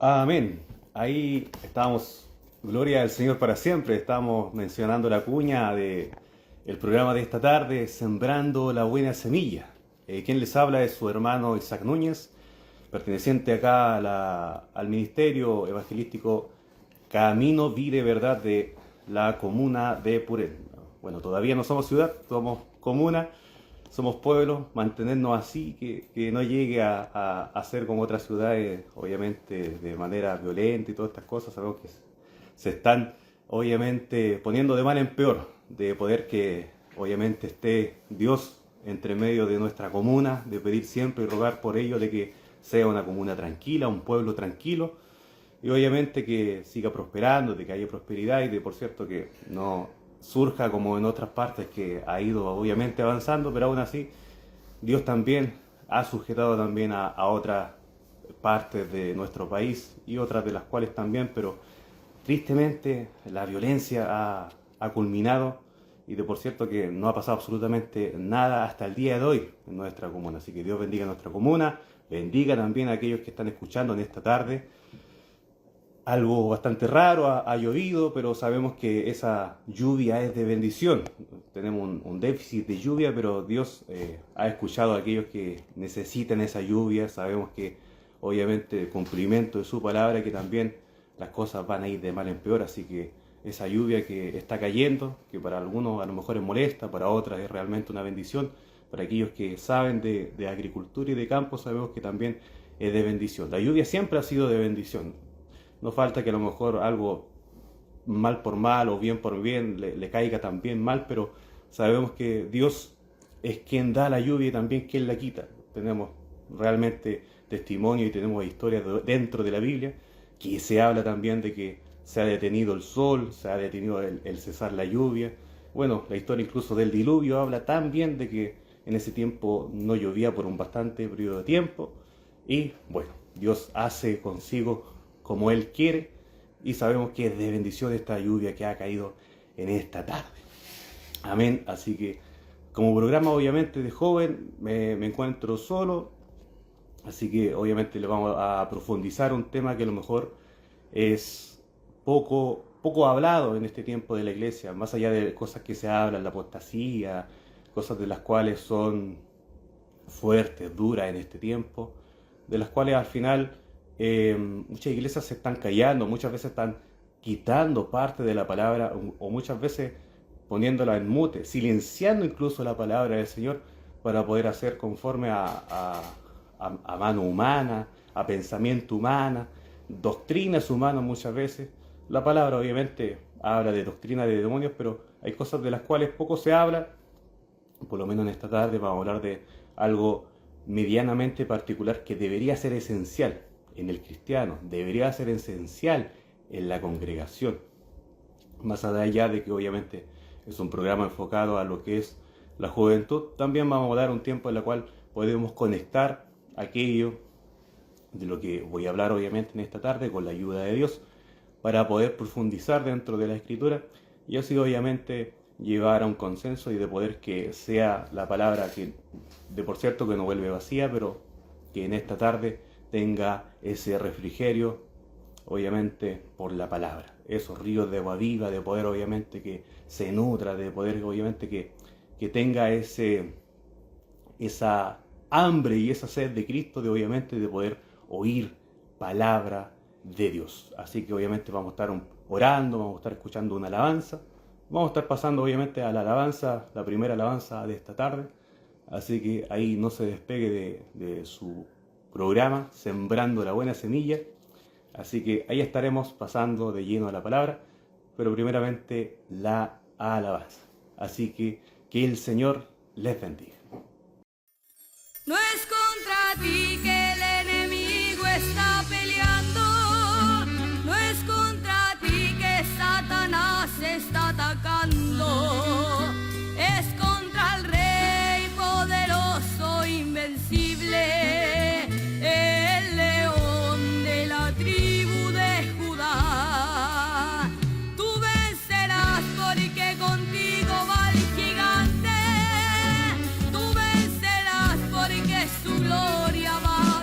Amén. Ahí estamos, gloria al Señor para siempre. Estamos mencionando la cuña de el programa de esta tarde, Sembrando la Buena Semilla. Quien les habla es su hermano Isaac Núñez, perteneciente acá al Ministerio Evangelístico Camino, Vida y Verdad de la comuna de Purén. Bueno, todavía no somos ciudad, somos comuna, somos pueblo, mantenernos así, que no llegue a ser como otras ciudades, obviamente de manera violenta y todas estas cosas. Sabemos que se están obviamente poniendo de mal en peor, de poder que obviamente esté Dios entre medio de nuestra comuna, de pedir siempre y rogar por ello de que sea una comuna tranquila, un pueblo tranquilo, y obviamente que siga prosperando, de que haya prosperidad y de por cierto que no surja como en otras partes que ha ido obviamente avanzando, pero aún así Dios también ha sujetado también a otras partes de nuestro país y otras de las cuales también, pero tristemente la violencia ha culminado y de por cierto que no ha pasado absolutamente nada hasta el día de hoy en nuestra comuna. Así que Dios bendiga a nuestra comuna, bendiga también a aquellos que están escuchando en esta tarde. Algo bastante raro, ha llovido, pero sabemos que esa lluvia es de bendición. Tenemos un déficit de lluvia, pero Dios ha escuchado a aquellos que necesitan esa lluvia. Sabemos que obviamente el cumplimiento de su palabra, que también las cosas van a ir de mal en peor, así que esa lluvia que está cayendo, que para algunos a lo mejor es molesta, para otras es realmente una bendición, para aquellos que saben de agricultura y de campo, sabemos que también es de bendición. La lluvia siempre ha sido de bendición. No falta que a lo mejor algo mal por mal o bien por bien le caiga también mal, pero sabemos que Dios es quien da la lluvia y también quien la quita. Tenemos realmente testimonio y tenemos historias dentro de la Biblia que se habla también de que se ha detenido el sol, se ha detenido el cesar la lluvia. Bueno, la historia incluso del diluvio habla también de que en ese tiempo no llovía por un bastante periodo de tiempo y bueno, Dios hace consigo como Él quiere, y sabemos que es de bendición esta lluvia que ha caído en esta tarde. Amén. Así que como programa obviamente de joven me encuentro solo, así que obviamente le vamos a profundizar un tema que a lo mejor es poco hablado en este tiempo de la iglesia, más allá de cosas que se hablan, la apostasía, cosas de las cuales son fuertes, duras en este tiempo, de las cuales al final muchas iglesias se están callando, muchas veces están quitando parte de la palabra o muchas veces poniéndola en mute, silenciando incluso la palabra del Señor para poder hacer conforme a mano humana, a pensamiento humana, doctrinas humanas muchas veces. La palabra obviamente habla de doctrina de demonios, pero hay cosas de las cuales poco se habla. Por lo menos en esta tarde vamos a hablar de algo medianamente particular que debería ser esencial en el cristiano, debería ser esencial en la congregación. Más allá de que obviamente es un programa enfocado a lo que es la juventud, también vamos a dar un tiempo en el cual podemos conectar aquello de lo que voy a hablar obviamente en esta tarde con la ayuda de Dios para poder profundizar dentro de la escritura y así obviamente llevar a un consenso y de poder que sea la palabra que de por cierto que no vuelve vacía, pero que en esta tarde tenga ese refrigerio, obviamente por la palabra, esos ríos de agua viva, de poder obviamente que se nutra, de poder obviamente que tenga esa hambre y esa sed de Cristo, de obviamente de poder oír palabra de Dios. Así que obviamente vamos a estar orando, vamos a estar escuchando una alabanza, vamos a estar pasando obviamente a la alabanza, la primera alabanza de esta tarde, así que ahí no se despegue de su programa Sembrando la Buena Semilla, así que ahí estaremos pasando de lleno a la palabra, pero primeramente la alabanza. Así que el Señor les bendiga. No es contra ti que el enemigo está peleando, no es contra ti que Satanás está atacando, es contra el Rey poderoso, invencible, el león de la tribu de Judá. Tú vencerás porque contigo va el gigante, tú vencerás porque su gloria va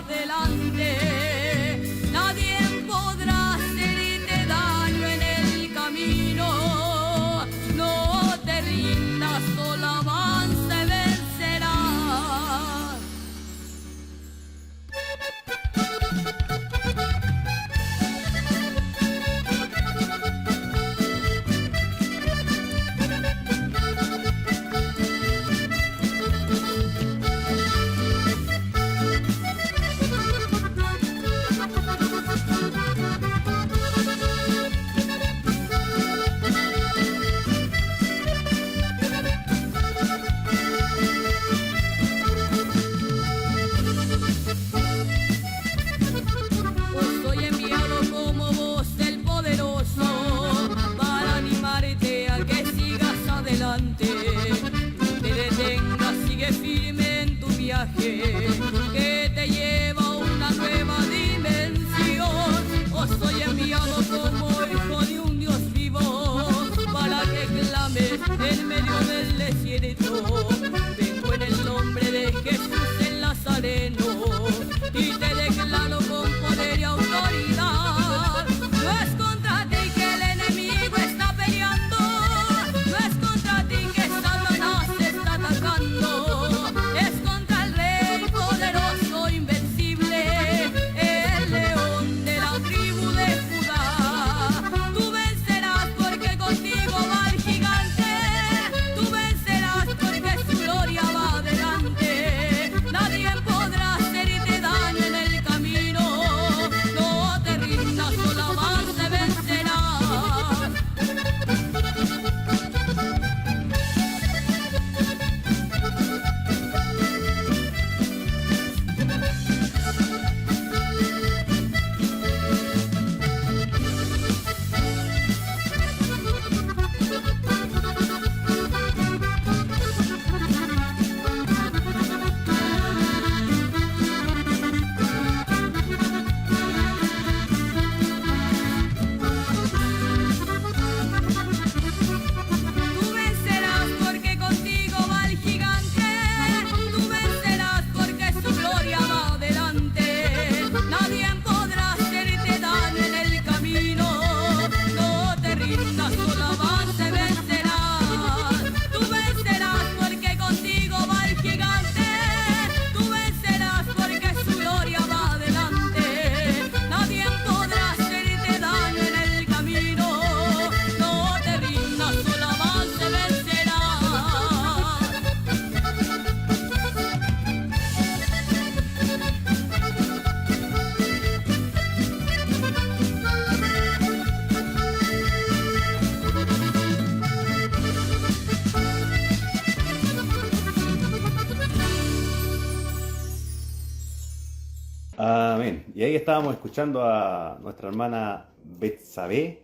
Y ahí estábamos escuchando a nuestra hermana Betsabé.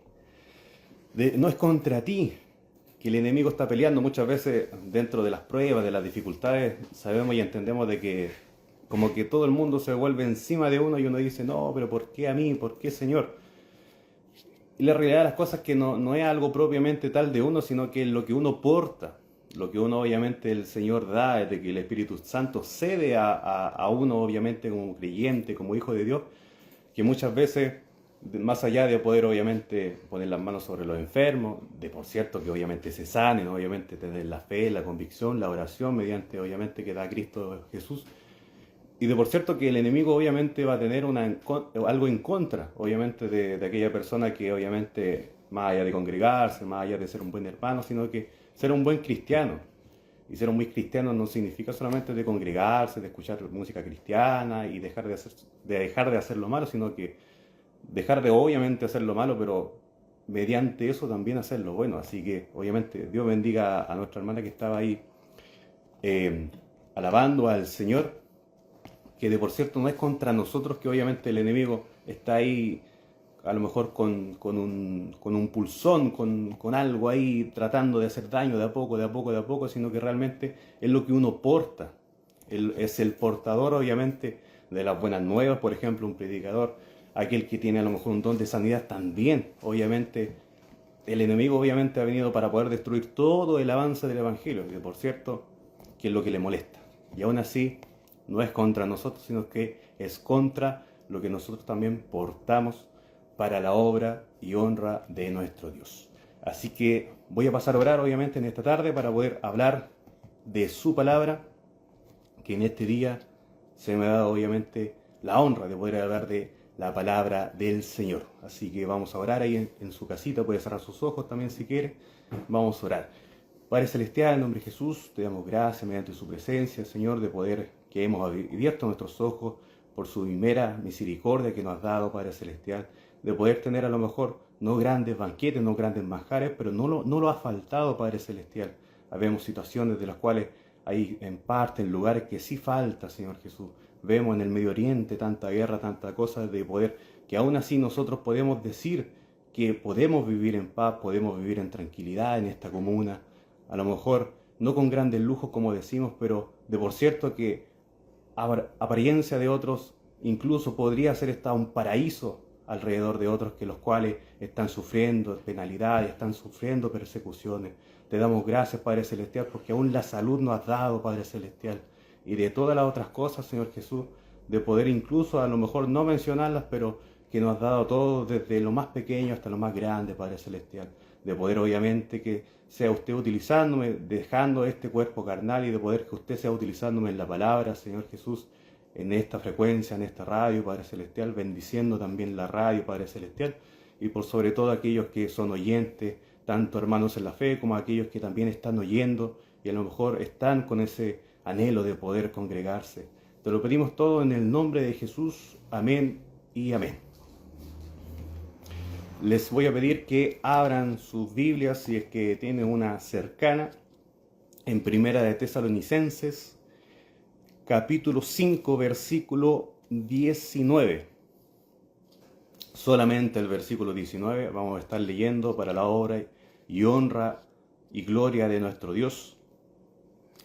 No es contra ti que el enemigo está peleando. Muchas veces dentro de las pruebas, de las dificultades, sabemos y entendemos de que como que todo el mundo se vuelve encima de uno y uno dice, no, pero ¿por qué a mí? ¿Por qué, Señor? Y la realidad de las cosas es que no es algo propiamente tal de uno, sino que es lo que uno porta, lo que uno obviamente el Señor da, es de que el Espíritu Santo cede a uno obviamente como creyente, como hijo de Dios, que muchas veces, más allá de poder obviamente poner las manos sobre los enfermos, de por cierto que obviamente se sanen, obviamente tener la fe, la convicción, la oración mediante obviamente que da Cristo Jesús, y de por cierto que el enemigo obviamente va a tener algo en contra, obviamente, de aquella persona que obviamente, más allá de congregarse, más allá de ser un buen hermano, sino que ser un buen cristiano. Y ser un buen cristiano no significa solamente de congregarse, de escuchar música cristiana y dejar de hacer lo malo, sino que dejar de obviamente hacer lo malo, pero mediante eso también hacer lo bueno. Así que obviamente Dios bendiga a nuestra hermana que estaba ahí alabando al Señor, que de por cierto no es contra nosotros, que obviamente el enemigo está ahí a lo mejor con un pulsón, con algo ahí tratando de hacer daño de a poco, de a poco, de a poco, sino que realmente es lo que uno porta. Él es el portador obviamente de las buenas nuevas, por ejemplo, un predicador, aquel que tiene a lo mejor un don de sanidad también, obviamente. El enemigo obviamente ha venido para poder destruir todo el avance del Evangelio, y por cierto, que es lo que le molesta. Y aún así, no es contra nosotros, sino que es contra lo que nosotros también portamos para la obra y honra de nuestro Dios. Así que voy a pasar a orar obviamente en esta tarde para poder hablar de su palabra, que en este día se me ha dado obviamente la honra de poder hablar de la palabra del Señor. Así que vamos a orar ahí en su casita, puede cerrar sus ojos también si quiere. Vamos a orar. Padre Celestial, en nombre de Jesús, te damos gracias mediante su presencia, Señor, de poder que hemos abierto nuestros ojos por su primera misericordia que nos has dado, Padre Celestial, de poder tener a lo mejor no grandes banquetes, no grandes manjares, pero no lo ha faltado, Padre Celestial. Habemos situaciones de las cuales hay en parte, en lugares que sí falta, Señor Jesús. Vemos en el Medio Oriente tanta guerra, tanta cosa de poder, que aún así nosotros podemos decir que podemos vivir en paz, podemos vivir en tranquilidad en esta comuna. A lo mejor no con grandes lujos como decimos, pero de por cierto que apariencia de otros incluso podría ser hasta un paraíso alrededor de otros, que los cuales están sufriendo penalidades, están sufriendo persecuciones. Te damos gracias, Padre Celestial, porque aún la salud nos has dado, Padre Celestial, y de todas las otras cosas, Señor Jesús, de poder incluso a lo mejor no mencionarlas, pero que nos has dado todo desde lo más pequeño hasta lo más grande, Padre Celestial, de poder obviamente que sea usted utilizándome, dejando este cuerpo carnal, y de poder que usted sea utilizándome en la palabra, Señor Jesús, en esta frecuencia, en esta radio, Padre Celestial, bendiciendo también la radio, Padre Celestial, y por sobre todo aquellos que son oyentes, tanto hermanos en la fe como aquellos que también están oyendo y a lo mejor están con ese anhelo de poder congregarse. Te lo pedimos todo en el nombre de Jesús. Amén y amén. Les voy a pedir que abran sus Biblias, si es que tienen una cercana, en Primera de Tesalonicenses, capítulo 5, versículo 19. Solamente el versículo 19 vamos a estar leyendo para la obra y honra y gloria de nuestro Dios.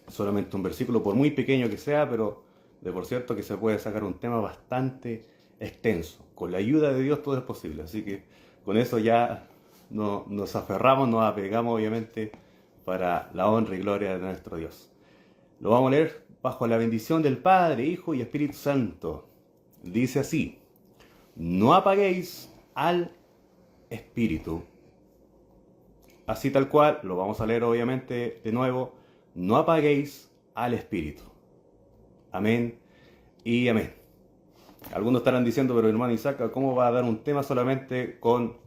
Solamente un versículo, por muy pequeño que sea, pero de por cierto que se puede sacar un tema bastante extenso. Con la ayuda de Dios todo es posible, así que con eso ya nos aferramos, nos apegamos obviamente para la honra y gloria de nuestro Dios. Lo vamos a leer bajo la bendición del Padre, Hijo y Espíritu Santo. Dice así: no apaguéis al Espíritu. Así tal cual, lo vamos a leer obviamente de nuevo. No apaguéis al Espíritu. Amén y amén. Algunos estarán diciendo, pero hermano Isaac, ¿cómo va a dar un tema solamente con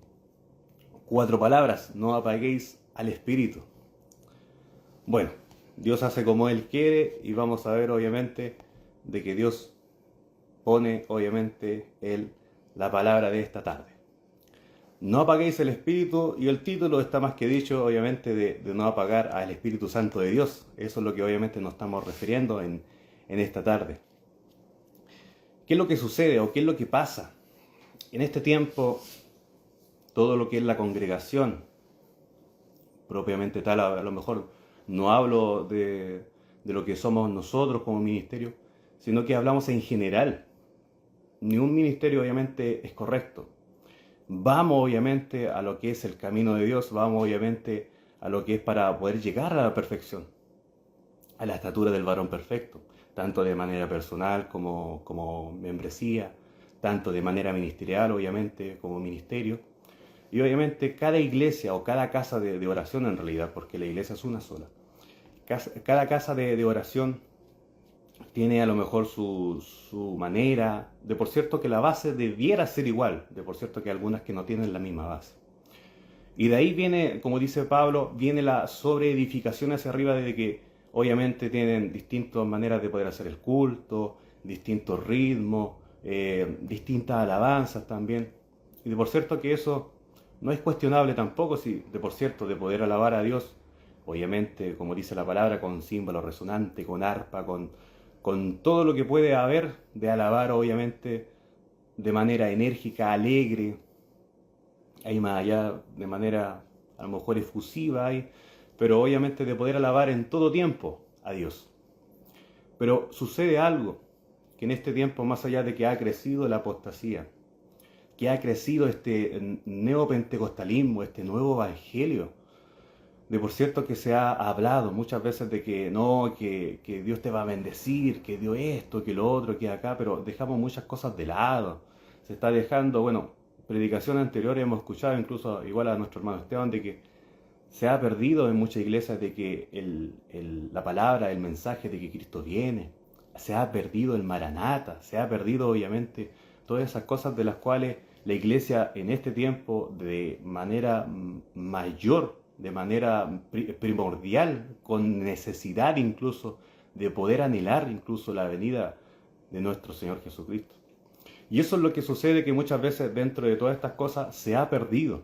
4 palabras? No apaguéis al Espíritu. Bueno, Dios hace como Él quiere y vamos a ver obviamente de que Dios pone obviamente la palabra de esta tarde. No apaguéis el Espíritu, y el título está más que dicho obviamente de no apagar al Espíritu Santo de Dios. Eso es lo que obviamente nos estamos refiriendo en esta tarde. ¿qué es lo que sucede o qué es lo que pasa? En este tiempo, todo lo que es la congregación, propiamente tal, a lo mejor no hablo de lo que somos nosotros como ministerio, sino que hablamos en general. Ni un ministerio obviamente es correcto. Vamos obviamente a lo que es el camino de Dios, vamos obviamente a lo que es para poder llegar a la perfección, a la estatura del varón perfecto, tanto de manera personal como membresía, tanto de manera ministerial obviamente como ministerio. Y obviamente cada iglesia o cada casa de oración en realidad, porque la iglesia es una sola, cada casa de oración tiene a lo mejor su manera, de por cierto que la base debiera ser igual, de por cierto que hay algunas que no tienen la misma base. Y de ahí viene, como dice Pablo, viene la sobreedificación hacia arriba de que obviamente tienen distintas maneras de poder hacer el culto, distintos ritmos, distintas alabanzas también. Y de por cierto que eso no es cuestionable tampoco, si de por cierto de poder alabar a Dios, obviamente, como dice la palabra, con címbalo resonante, con arpa, con todo lo que puede haber de alabar, obviamente, de manera enérgica, alegre, hay más allá, de manera a lo mejor efusiva, pero obviamente de poder alabar en todo tiempo a Dios. Pero sucede algo, que en este tiempo, más allá de que ha crecido la apostasía, que ha crecido este neopentecostalismo, este nuevo evangelio, de por cierto que se ha hablado muchas veces de que no, que Dios te va a bendecir, que Dios esto, que lo otro, que acá, pero dejamos muchas cosas de lado. Se está dejando, bueno, predicaciones anteriores hemos escuchado, incluso igual a nuestro hermano Esteban, de que se ha perdido en muchas iglesias de que la palabra, el mensaje de que Cristo viene, se ha perdido el Maranata, se ha perdido obviamente todas esas cosas de las cuales la iglesia en este tiempo de manera mayor, de manera primordial, con necesidad incluso de poder anhelar incluso la venida de nuestro Señor Jesucristo. Y eso es lo que sucede, que muchas veces dentro de todas estas cosas se ha perdido.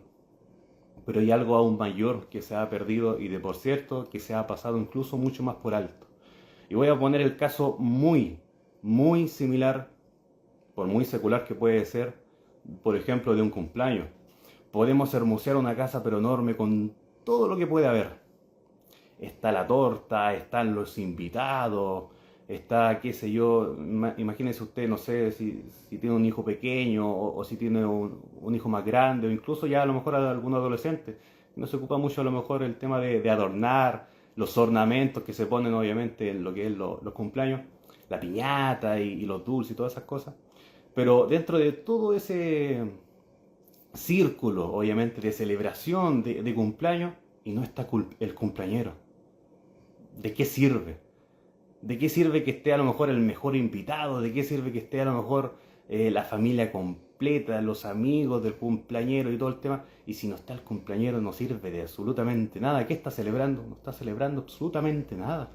Pero hay algo aún mayor que se ha perdido y de por cierto que se ha pasado incluso mucho más por alto. Y voy a poner el caso muy similar, por muy secular que puede ser, por ejemplo, de un cumpleaños. Podemos hermosear una casa pero enorme con todo lo que puede haber. Está la torta, están los invitados, está, qué sé yo, imagínese usted, no sé, si tiene un hijo pequeño o si tiene un hijo más grande, o incluso ya a lo mejor algún adolescente. No se ocupa mucho a lo mejor el tema de adornar, los ornamentos que se ponen obviamente en lo que es los cumpleaños, la piñata y los dulces y todas esas cosas. Pero dentro de todo ese círculo, obviamente, de celebración, de cumpleaños, y no está el cumpleañero. ¿De qué sirve? ¿De qué sirve que esté a lo mejor el mejor invitado? ¿De qué sirve que esté a lo mejor la familia completa, los amigos del cumpleañero y todo el tema? Y si no está el cumpleañero no sirve de absolutamente nada. ¿Qué está celebrando? No está celebrando absolutamente nada.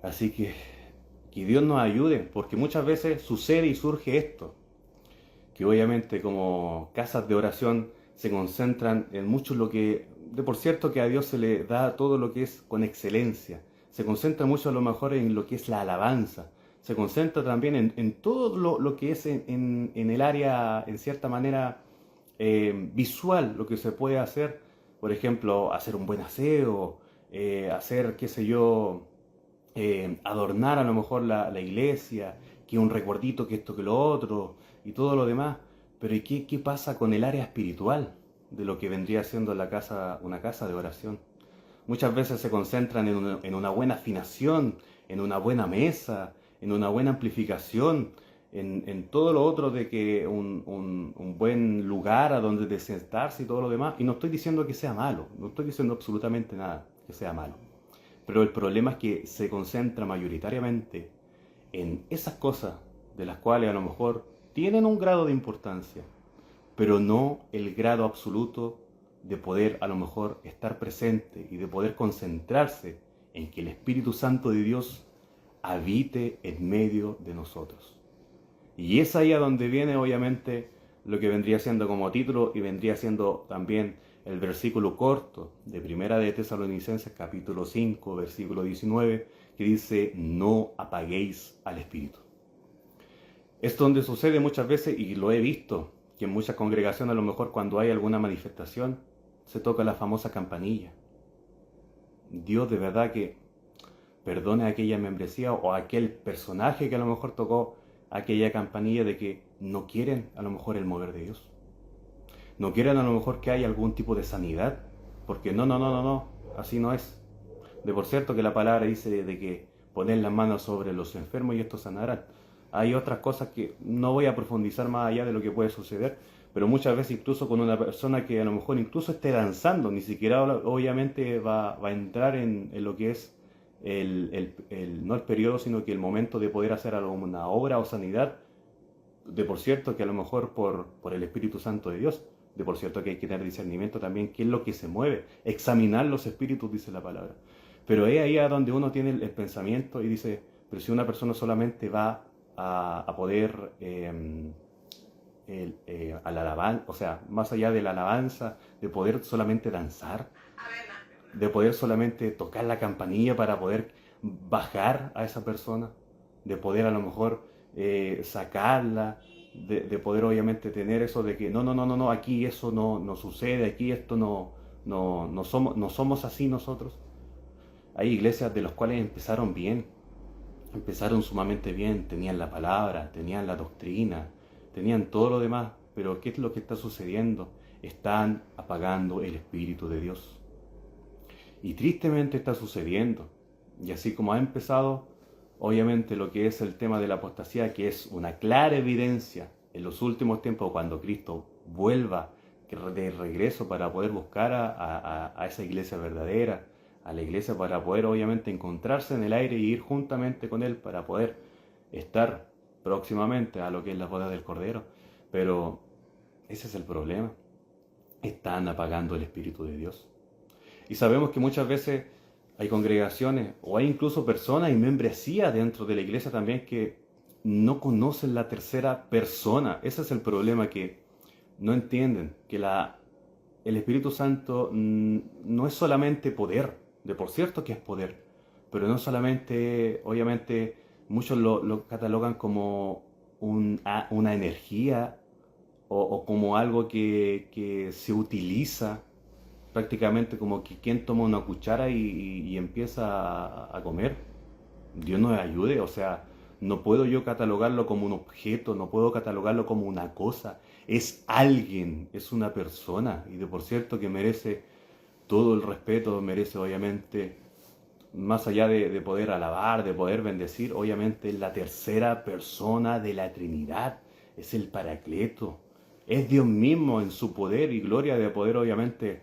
Así que Dios nos ayude, porque muchas veces sucede y surge esto, que obviamente como casas de oración se concentran en mucho lo que, de por cierto que a Dios se le da todo lo que es con excelencia, se concentra mucho a lo mejor en lo que es la alabanza, se concentra también en todo lo que es en el área, en cierta manera, visual, lo que se puede hacer, por ejemplo, hacer un buen aseo, hacer, qué sé yo, adornar a lo mejor la iglesia, que un recuerdito, que esto, que lo otro, y todo lo demás. Pero ¿y qué pasa con el área espiritual de lo que vendría siendo una casa de oración? Muchas veces se concentran en una buena afinación, en una buena mesa, en una buena amplificación, en todo lo otro de que un buen lugar a donde sentarse y todo lo demás. Y no estoy diciendo que sea malo, no estoy diciendo absolutamente nada que sea malo. Pero el problema es que se concentra mayoritariamente en esas cosas de las cuales a lo mejor tienen un grado de importancia, pero no el grado absoluto de poder a lo mejor estar presente y de poder concentrarse en que el Espíritu Santo de Dios habite en medio de nosotros. Y es ahí a donde viene obviamente lo que vendría siendo como título y vendría siendo también el versículo corto de Primera de Tesalonicenses capítulo 5 versículo 19, que dice: no apaguéis al Espíritu. Es donde sucede muchas veces, y lo he visto, que en muchas congregaciones a lo mejor cuando hay alguna manifestación se toca la famosa campanilla. Dios de verdad que perdone a aquella membresía o a aquel personaje que a lo mejor tocó aquella campanilla de que no quieren a lo mejor el mover de Dios. No quieren a lo mejor que haya algún tipo de sanidad, porque no, así no es. De por cierto que la palabra dice de que poner las manos sobre los enfermos y estos sanarán. Hay otras cosas que no voy a profundizar más allá de lo que puede suceder, pero muchas veces incluso con una persona que a lo mejor incluso esté danzando, ni siquiera obviamente va a entrar en lo que es no el periodo, sino que el momento de poder hacer alguna obra o sanidad, de por cierto que a lo mejor por el Espíritu Santo de Dios, de por cierto que hay que tener discernimiento también, qué es lo que se mueve, examinar los espíritus, dice la palabra. Pero es ahí a donde uno tiene el pensamiento y dice, pero si una persona solamente va a poder al alabanza, o sea, más allá de la alabanza, de poder solamente danzar, de poder solamente tocar la campanilla para poder bajar a esa persona, de poder a lo mejor sacarla, de poder obviamente tener eso de que no, aquí eso no sucede, aquí esto no somos así nosotros. Hay iglesias de las cuales empezaron sumamente bien, tenían la palabra, tenían la doctrina, tenían todo lo demás, pero ¿qué es lo que está sucediendo? Están apagando el Espíritu de Dios. Y tristemente está sucediendo. Y así como ha empezado, obviamente lo que es el tema de la apostasía, que es una clara evidencia en los últimos tiempos cuando Cristo vuelva de regreso para poder buscar a esa iglesia verdadera, a la iglesia para poder obviamente encontrarse en el aire y ir juntamente con Él para poder estar próximamente a lo que es la boda del Cordero. Pero ese es el problema. Están apagando el Espíritu de Dios. Y sabemos que muchas veces hay congregaciones o hay incluso personas y membresía dentro de la iglesia también que no conocen la tercera persona. Ese es el problema, que no entienden que el Espíritu Santo no es solamente poder, de por cierto que es poder, pero no solamente, obviamente muchos lo catalogan como una energía o como algo que se utiliza prácticamente como que quien toma una cuchara y empieza a comer. Dios nos ayude, o sea, no puedo yo catalogarlo como un objeto, no puedo catalogarlo como una cosa. Es alguien, es una persona, y de por cierto que merece todo el respeto, merece obviamente, más allá de poder alabar, de poder bendecir, obviamente es la tercera persona de la Trinidad, es el Paracleto, es Dios mismo en su poder y gloria de poder obviamente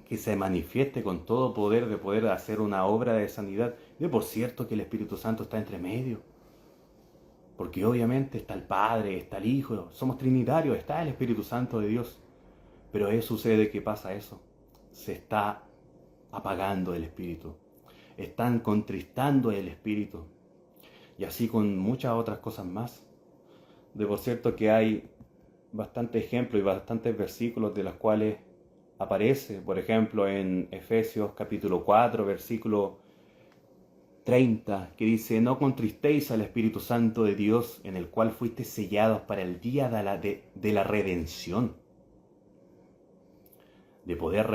que se manifieste con todo poder, de poder hacer una obra de sanidad. Y por cierto que el Espíritu Santo está entre medio, porque obviamente está el Padre, está el Hijo, somos trinitarios, está el Espíritu Santo de Dios. Pero sucede que pasa eso, se está apagando el Espíritu, están contristando el Espíritu, y así con muchas otras cosas más. De por cierto que hay bastantes ejemplos y bastantes versículos de los cuales aparece, por ejemplo, en Efesios capítulo 4, versículo 30, que dice: no contristéis al Espíritu Santo de Dios, en el cual fuisteis sellados para el día de la redención. De poder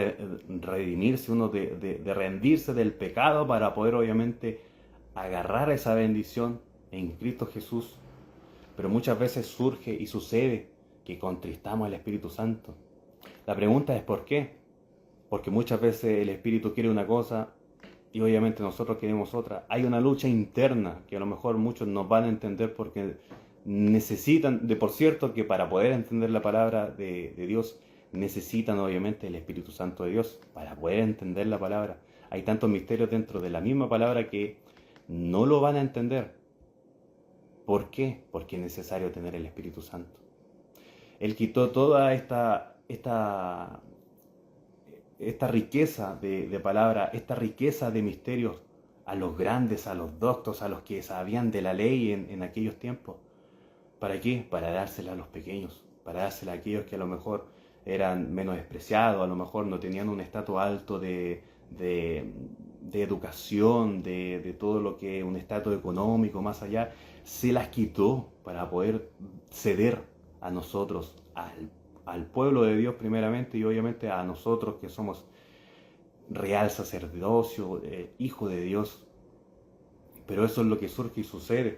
redimirse uno, de rendirse del pecado para poder obviamente agarrar esa bendición en Cristo Jesús. Pero muchas veces surge y sucede que contristamos al Espíritu Santo. La pregunta es ¿por qué? Porque muchas veces el Espíritu quiere una cosa y obviamente nosotros queremos otra. Hay una lucha interna que a lo mejor muchos no van a entender porque necesitan, de por cierto que para poder entender la palabra de Dios, necesitan obviamente el Espíritu Santo de Dios para poder entender la palabra. Hay tantos misterios dentro de la misma palabra que no lo van a entender. ¿Por qué? Porque es necesario tener el Espíritu Santo. Él quitó toda esta riqueza de palabra, esta riqueza de misterios a los grandes, a los doctos, a los que sabían de la ley en aquellos tiempos. ¿Para qué? Para dársela a los pequeños, para dársela a aquellos que a lo mejor eran menos despreciados, a lo mejor no tenían un estatus alto de educación, de todo lo que es un estatus económico, más allá. se las quitó para poder ceder a nosotros, al pueblo de Dios primeramente y obviamente a nosotros que somos real sacerdocio, hijo de Dios. Pero eso es lo que surge y sucede.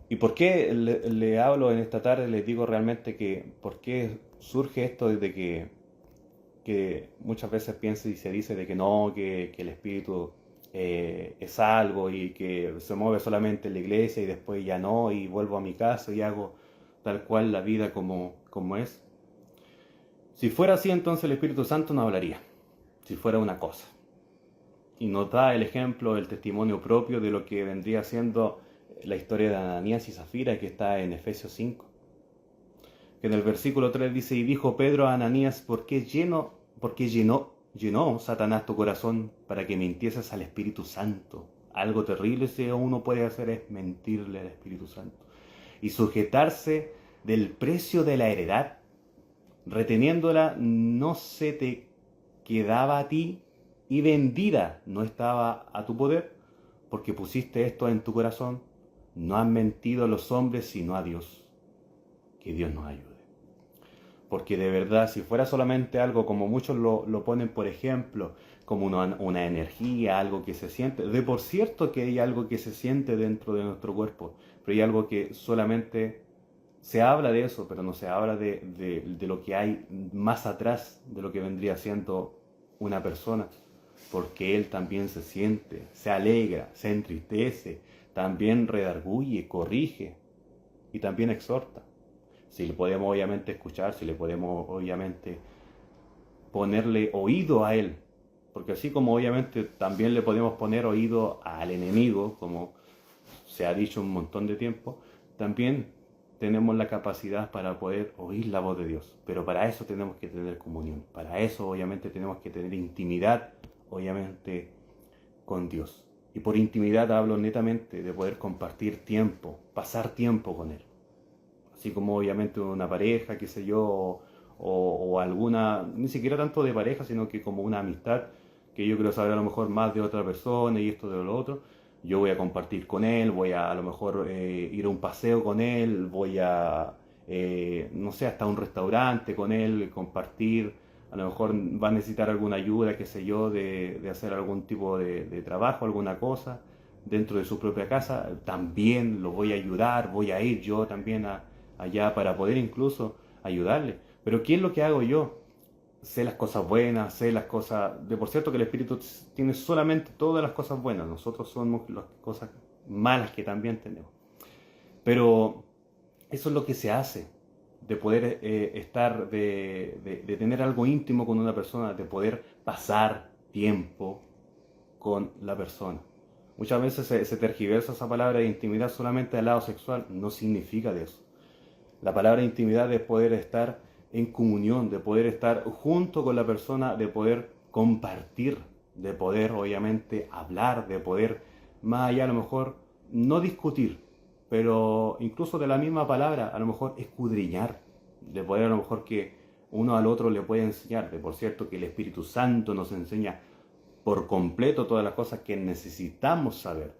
¿Y por qué le hablo en esta tarde? Les digo realmente que por qué surge esto desde que muchas veces piensa y se dice de que no, que el Espíritu es algo y que se mueve solamente en la iglesia y después ya no, y vuelvo a mi casa y hago tal cual la vida como es. Si fuera así, entonces el Espíritu Santo no hablaría, si fuera una cosa. Y nos da el ejemplo, el testimonio propio de lo que vendría siendo la historia de Ananías y Zafira, que está en Efesios 5. Que en el versículo 3 dice, y dijo Pedro a Ananías, ¿por qué llenó Satanás tu corazón para que mintieses al Espíritu Santo? Algo terrible si uno puede hacer es mentirle al Espíritu Santo. Y sujetarse del precio de la heredad, reteniéndola, no se te quedaba a ti, y vendida no estaba a tu poder, porque pusiste esto en tu corazón. No han mentido a los hombres sino a Dios. Que Dios nos ayude. Porque de verdad, si fuera solamente algo como muchos lo ponen, por ejemplo, como una energía, algo que se siente, de por cierto que hay algo que se siente dentro de nuestro cuerpo, pero hay algo que solamente se habla de eso, pero no se habla de lo que hay más atrás de lo que vendría siendo una persona, porque él también se siente, se alegra, se entristece, también redarguye, corrige y también exhorta. Si le podemos obviamente escuchar, si le podemos obviamente ponerle oído a él, porque así como obviamente también le podemos poner oído al enemigo, como se ha dicho un montón de tiempo, también tenemos la capacidad para poder oír la voz de Dios. Pero para eso tenemos que tener comunión, para eso obviamente tenemos que tener intimidad, obviamente, con Dios. Y por intimidad hablo netamente de poder compartir tiempo, pasar tiempo con Él. Así como obviamente una pareja, qué sé yo, o alguna, ni siquiera tanto de pareja, sino que como una amistad, que yo quiero saber a lo mejor más de otra persona y esto de lo otro. Yo voy a compartir con él, voy a lo mejor ir a un paseo con él, voy a, no sé, hasta un restaurante con él, compartir. A lo mejor va a necesitar alguna ayuda, qué sé yo, de hacer algún tipo de trabajo, alguna cosa dentro de su propia casa. También lo voy a ayudar, voy a ir yo también allá para poder incluso ayudarle. Pero ¿qué es lo que hago yo? Sé las cosas buenas, sé las cosas... De por cierto que el Espíritu tiene solamente todas las cosas buenas. Nosotros somos las cosas malas que también tenemos. Pero eso es lo que se hace, de poder estar, de tener algo íntimo con una persona, de poder pasar tiempo con la persona. Muchas veces se tergiversa esa palabra de intimidad solamente al lado sexual. No significa de eso. La palabra intimidad es poder estar en comunión, de poder estar junto con la persona, de poder compartir, de poder obviamente hablar, de poder, más allá a lo mejor, no discutir, pero incluso de la misma palabra, a lo mejor escudriñar, de poder a lo mejor que uno al otro le puede enseñar. De por cierto que el Espíritu Santo nos enseña por completo todas las cosas que necesitamos saber.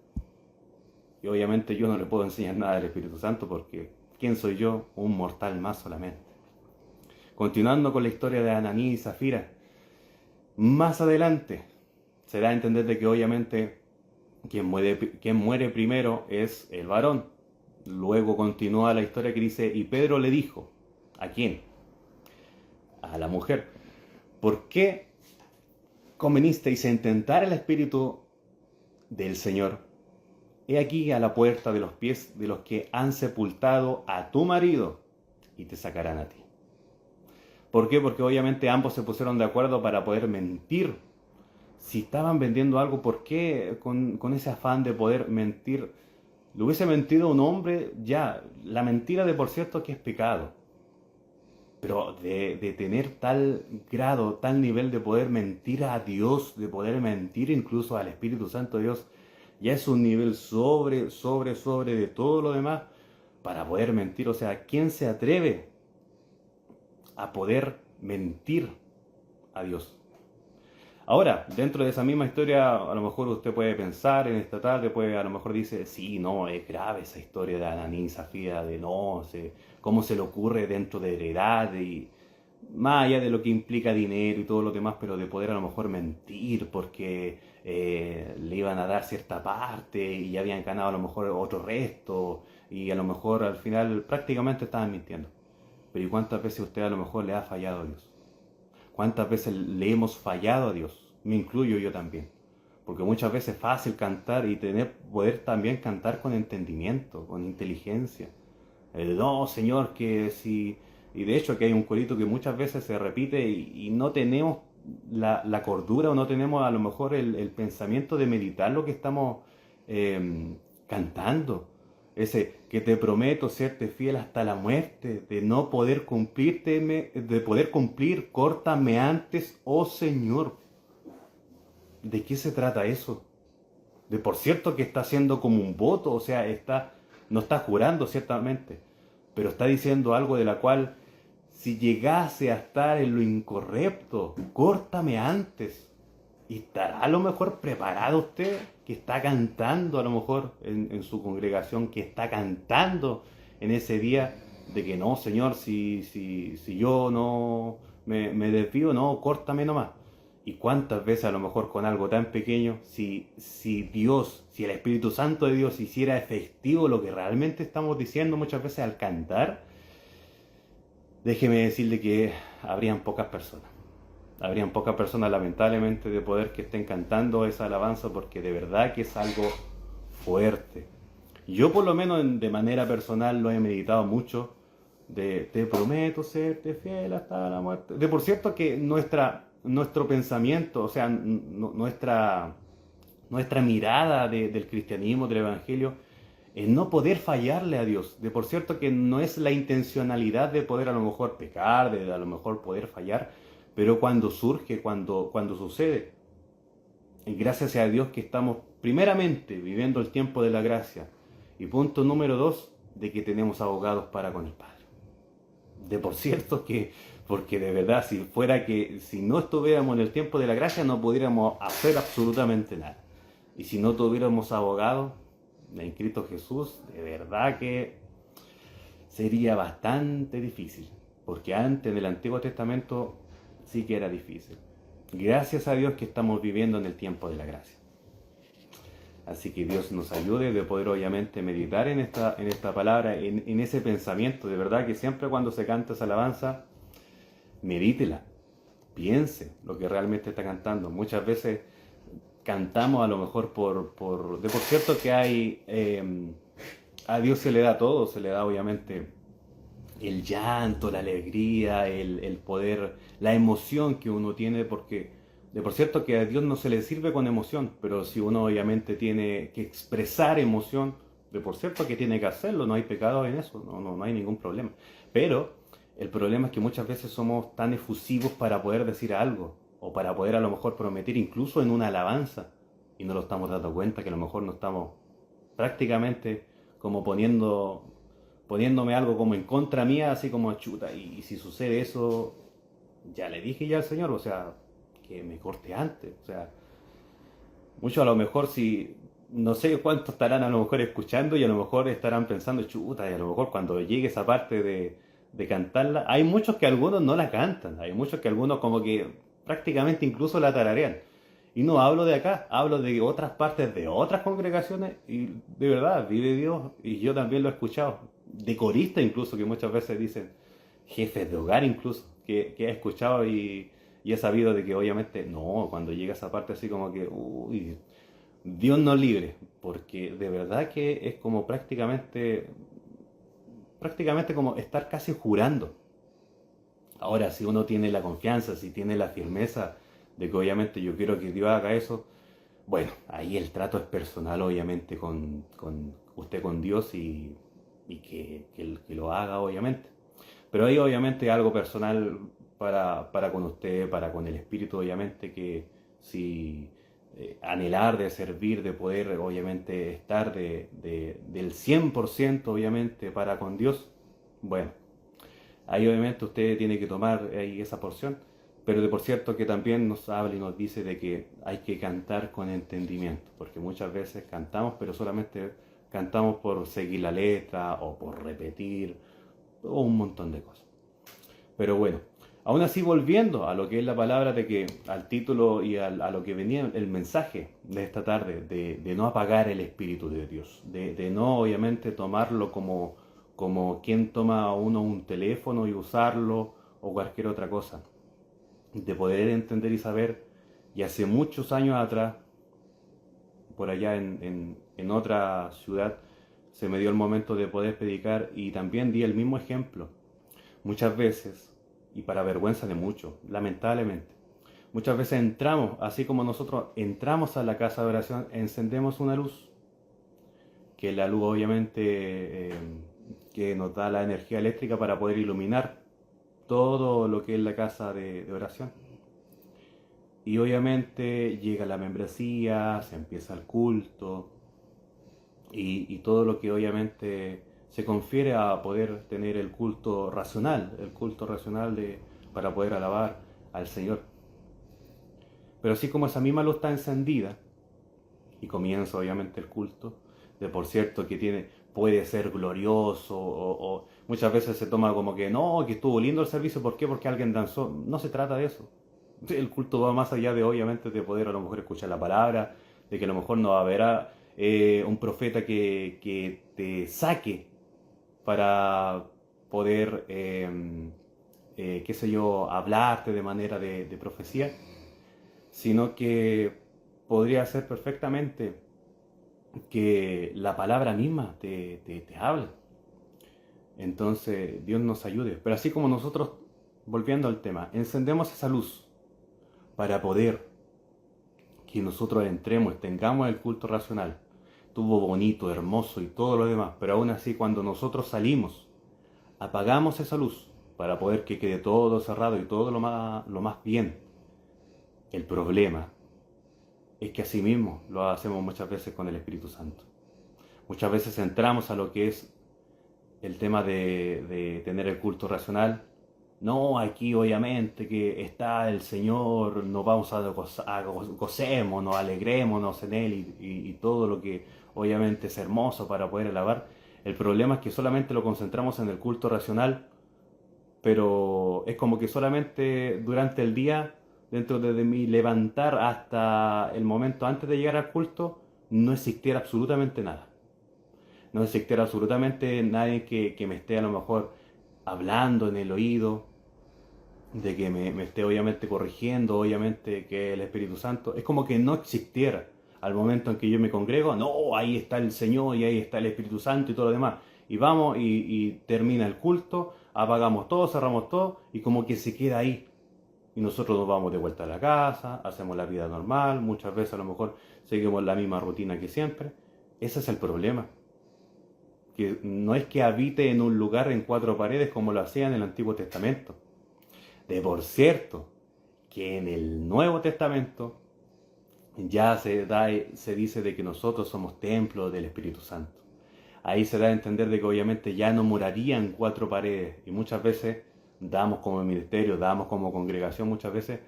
Y obviamente yo no le puedo enseñar nada del Espíritu Santo porque ¿quién soy yo? Un mortal más solamente. Continuando con la historia de Ananías y Zafira, más adelante se da a entender de que obviamente quien muere primero es el varón. Luego continúa la historia que dice, y Pedro le dijo, ¿a quién? A la mujer, ¿por qué convenisteis en tentar el Espíritu del Señor? He aquí a la puerta de los pies de los que han sepultado a tu marido y te sacarán a ti. ¿Por qué? Porque obviamente ambos se pusieron de acuerdo para poder mentir. Si estaban vendiendo algo, ¿por qué con ese afán de poder mentir? Le hubiese mentido a un hombre, ya, la mentira de por cierto que es pecado. Pero de tener tal grado, tal nivel de poder mentir a Dios, de poder mentir incluso al Espíritu Santo de Dios, ya es un nivel sobre de todo lo demás para poder mentir. O sea, ¿quién se atreve a poder mentir a Dios? Ahora, dentro de esa misma historia, a lo mejor usted puede pensar en esta tarde, a lo mejor dice, sí, no, es grave esa historia de Ananí y Zafira, de no, cómo se le ocurre dentro de heredad y más allá de lo que implica dinero y todo lo demás, pero de poder a lo mejor mentir porque le iban a dar cierta parte y habían ganado a lo mejor otro resto y a lo mejor al final prácticamente estaban mintiendo. Pero ¿y cuántas veces usted a lo mejor le ha fallado a Dios? ¿Cuántas veces le hemos fallado a Dios? Me incluyo yo también. Porque muchas veces es fácil cantar y poder también cantar con entendimiento, con inteligencia. No, Señor, que si... Y de hecho aquí hay un corito que muchas veces se repite y no tenemos la cordura o no tenemos a lo mejor el pensamiento de meditar lo que estamos cantando. Ese que te prometo serte fiel hasta la muerte, de no poder de poder cumplir, córtame antes, oh Señor. ¿De qué se trata eso? De por cierto que está haciendo como un voto, o sea, no está jurando ciertamente, pero está diciendo algo de la cual si llegase a estar en lo incorrecto, córtame antes. ¿Y estará a lo mejor preparado usted que está cantando a lo mejor en su congregación, que está cantando en ese día de que no, Señor, si yo no me desvío, no, córtame nomás? ¿Y cuántas veces a lo mejor con algo tan pequeño, si el Espíritu Santo de Dios hiciera efectivo lo que realmente estamos diciendo muchas veces al cantar, déjeme decirle que habrían pocas personas. Habrían pocas personas lamentablemente de poder que estén cantando esa alabanza porque de verdad que es algo fuerte. Yo por lo menos de manera personal lo he meditado mucho. Te prometo serte fiel hasta la muerte. De por cierto que nuestro pensamiento, o sea, nuestra mirada del cristianismo, del evangelio, es no poder fallarle a Dios. De por cierto que no es la intencionalidad de poder a lo mejor pecar, de a lo mejor poder fallar, pero cuando surge, cuando sucede, y gracias a Dios que estamos primeramente viviendo el tiempo de la gracia, y punto número 2, de que tenemos abogados para con el Padre. De por cierto que, porque de verdad, si no estuviéramos en el tiempo de la gracia, no pudiéramos hacer absolutamente nada. Y si no tuviéramos abogados en Cristo Jesús, de verdad que sería bastante difícil. Porque antes, en el Antiguo Testamento, sí que era difícil. Gracias a Dios que estamos viviendo en el tiempo de la gracia. Así que Dios nos ayude de poder obviamente meditar en esta palabra, en ese pensamiento. De verdad que siempre cuando se canta esa alabanza, medítela, piense lo que realmente está cantando. Muchas veces cantamos a lo mejor de por cierto que a Dios se le da todo, se le da obviamente el llanto, la alegría, el poder, la emoción que uno tiene, porque de por cierto que a Dios no se le sirve con emoción, pero si uno obviamente tiene que expresar emoción, de por cierto que tiene que hacerlo, no hay pecado en eso, no hay ningún problema. Pero el problema es que muchas veces somos tan efusivos para poder decir algo, o para poder a lo mejor prometer incluso en una alabanza, y no lo estamos dando cuenta que a lo mejor no estamos prácticamente como poniéndome algo como en contra mía, así como chuta, y si sucede eso, ya le dije ya al Señor, o sea, que me corte antes, o sea, muchos a lo mejor no sé cuántos estarán a lo mejor escuchando y a lo mejor estarán pensando, chuta, y a lo mejor cuando llegue esa parte de cantarla, hay muchos que algunos no la cantan, hay muchos que algunos como que prácticamente incluso la tararean. Y no hablo de acá, hablo de otras partes de otras congregaciones y de verdad, vive Dios, y yo también lo he escuchado, de coristas incluso, que muchas veces dicen, jefes de hogar incluso, que he escuchado y he sabido de que obviamente, no, cuando llega esa parte así como que, uy, Dios nos libre, porque de verdad que es como prácticamente como estar casi jurando. Ahora, si uno tiene la confianza, si tiene la firmeza de que obviamente yo quiero que Dios haga eso, bueno, ahí el trato es personal obviamente con usted con Dios y que lo haga obviamente. Pero ahí obviamente algo personal para con usted, para con el Espíritu obviamente, que si anhelar de servir, de poder obviamente estar del 100% obviamente para con Dios, bueno, ahí obviamente usted tiene que tomar ahí esa porción, Pero de por cierto que también nos habla y nos dice de que hay que cantar con entendimiento, porque muchas veces cantamos, pero solamente cantamos por seguir la letra o por repetir o un montón de cosas. Pero bueno, aún así volviendo a lo que es la palabra de que al título y a lo que venía el mensaje de esta tarde, de no apagar el Espíritu de Dios, de no obviamente tomarlo como quien toma uno un teléfono y usarlo o cualquier otra cosa, de poder entender y saber, y hace muchos años atrás, por allá en otra ciudad, se me dio el momento de poder predicar y también di el mismo ejemplo. Muchas veces, y para vergüenza de muchos, lamentablemente, muchas veces entramos, así como nosotros entramos a la casa de oración, encendemos una luz, que la luz obviamente que nos da la energía eléctrica para poder iluminar todo lo que es la casa de oración. Y obviamente llega la membresía, se empieza el culto y todo lo que obviamente se confiere a poder tener el culto racional para poder alabar al Señor. Pero así como esa misma luz está encendida y comienza obviamente el culto, de por cierto que puede ser glorioso o muchas veces se toma como que no, que estuvo lindo el servicio, ¿por qué? Porque alguien danzó. No se trata de eso. El culto va más allá de obviamente de poder a lo mejor escuchar la palabra, de que a lo mejor no habrá un profeta que te saque para poder, qué sé yo, hablarte de manera de profecía, sino que podría ser perfectamente que la palabra misma te hable. Entonces Dios nos ayude. Pero así como nosotros, volviendo al tema, encendemos esa luz para poder que nosotros entremos, tengamos el culto racional, estuvo bonito, hermoso y todo lo demás, pero aún así cuando nosotros salimos, apagamos esa luz para poder que quede todo cerrado y todo lo más bien. El problema es que así mismo lo hacemos muchas veces con el Espíritu Santo. Muchas veces entramos a lo que es el tema de tener el culto racional. No, aquí obviamente que está el Señor, nos vamos gocemos, nos alegrémonos en Él y todo lo que obviamente es hermoso para poder alabar. El problema es que solamente lo concentramos en el culto racional, pero es como que solamente durante el día, dentro de mi levantar hasta el momento antes de llegar al culto, no existiera absolutamente nada. No existiera absolutamente nadie que me esté a lo mejor hablando en el oído, de que me esté obviamente corrigiendo, obviamente que el Espíritu Santo, es como que no existiera al momento en que yo me congrego. No, ahí está el Señor y ahí está el Espíritu Santo y todo lo demás, y vamos y termina el culto, apagamos todo, cerramos todo y como que se queda ahí y nosotros nos vamos de vuelta a la casa, hacemos la vida normal, muchas veces a lo mejor seguimos la misma rutina que siempre. Ese es el problema, que no es que habite en un lugar en cuatro paredes como lo hacía en el Antiguo Testamento. De por cierto, que en el Nuevo Testamento ya se dice de que nosotros somos templo del Espíritu Santo. Ahí se da a entender de que obviamente ya no morarían cuatro paredes, y muchas veces damos como ministerio, damos como congregación, muchas veces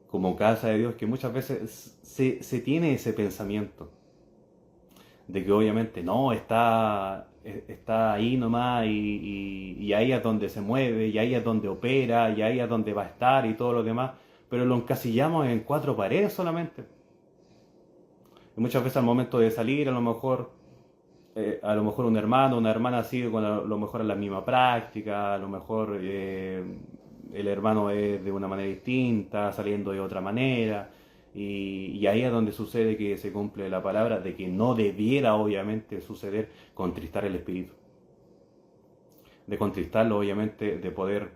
como casa de Dios, que muchas veces se tiene ese pensamiento de que obviamente no, está ahí nomás y ahí es donde se mueve, y ahí es donde opera, y ahí es donde va a estar y todo lo demás, pero lo encasillamos en cuatro paredes solamente. Y muchas veces al momento de salir, a lo mejor un hermano, una hermana sigue con a lo mejor en la misma práctica, a lo mejor el hermano es de una manera distinta, saliendo de otra manera. Y ahí es donde sucede que se cumple la palabra de que no debiera obviamente suceder, contristar el espíritu. De contristarlo obviamente, de poder